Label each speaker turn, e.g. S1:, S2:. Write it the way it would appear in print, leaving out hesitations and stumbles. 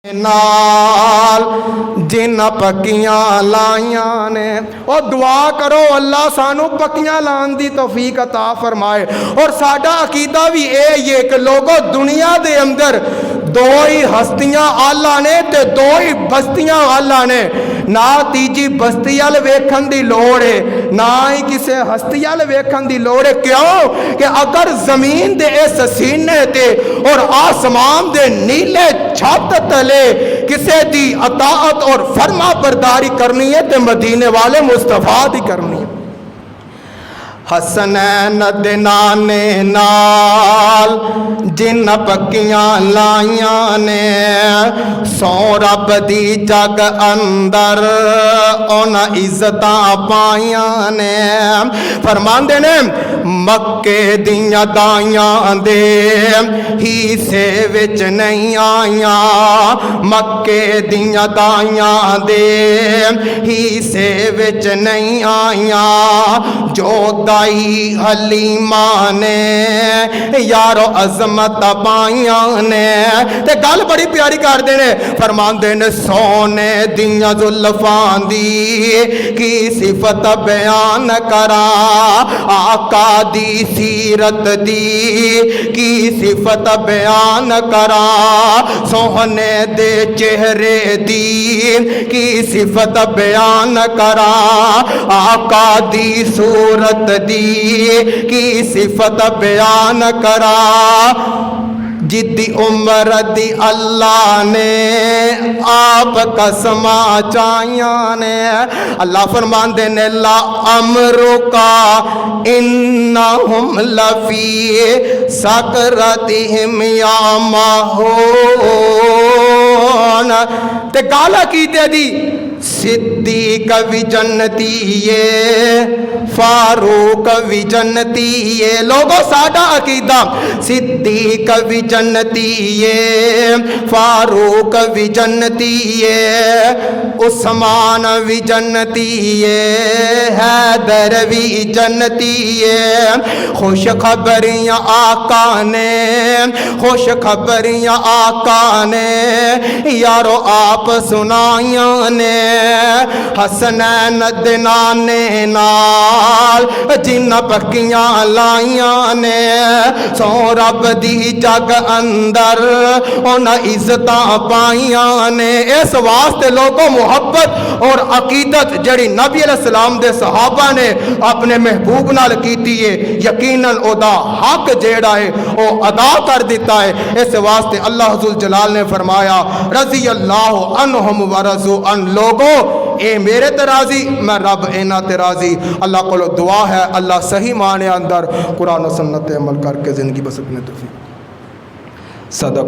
S1: نال جن پکیاں لائیاں نے اور دعا کرو اللہ سانو پکیاں لان دی توفیق عطا فرمائے۔ اور ساڈا عقیدہ بھی یہ کہ لوگوں دنیا دے اندر دو ہی ہستیاں آلہ نے تے دو ہی بستیاں آلہ نے، نہ تیجی بستی ال ویکھن دی لوڑ ہے نہ ہی کسے ہستی ال ویکھن دی لوڑ ہے۔ کیوں کہ اگر زمین دے اس سینے تے اور آسمان دے نیلے چھت تلے کسے دی اطاعت اور فرما برداری کرنی ہے تے مدینے والے مصطفیٰ دی کرنی ہے۔ حسنین دے نانے نال جن پکیاں لائیاں نے، سو رب دی جگ اندر ان عزتاں پائیاں نے۔ فرماندے نے مکے دیاں دائیاں دے حصے وچ نہیں آئیاں، مکے دیاں دائیاں دے حصے وچ نہیں آئیاں، جو دائی حلیمہ نے یارو عظمت پائیاں نے۔ تے گل بڑی پیاری کر دینے، فرماندے نے سونے دیاں زلفاں دی کی صفت بیان کرا، آقا دی سیرت دی کی صفت بیان کرا، سونے دے چہرے دی کی صفت بیان کرا، آقا دی صورت دی کی صفت بیان کرا، جدی عمر دی اللہ نے آپ قسمہ چاہیاں نے۔ اللہ فرماندے نے لا امرکا انہم لفی سکرتہم یعمہون۔ تے گالا کیتے دی صدیق بھی جنتی ہے، فاروق بھی جنتی ہے۔ لوگوں ساڈا عقیدہ صدیق بھی جنتی ہے، فاروق بھی جنتی ہے، عثمان بھی جنتی ہے، حیدر بھی جنتی ہے۔ خوش خبریاں آقا نے، خوش خبریاں آقا نے یارو آپ سنائیاں نے۔ حسنین دے نانے نال جن پکیاں لائیاں نے، سو رب دی جگ اندر ان عزتاں پائیاں نے۔ اس واسطے لوگوں محبت اور عقیدت جڑی نبی علیہ السلام دے صحابہ نے اپنے محبوب نال کیتی ہے، یقیناً او دا حق جیڑا ہے او ادا کر دیتا ہے۔ اس واسطے اللہ ذوالجلال نے فرمایا رضی اللہ عنہم ورضوا عنہ، لوگوں اے میرے تے راضی میں رب اینا تے راضی۔ اللہ کو دعا ہے اللہ صحیح معنی اندر قرآن و سنت عمل کر کے زندگی بسرنے توفیق۔ صدق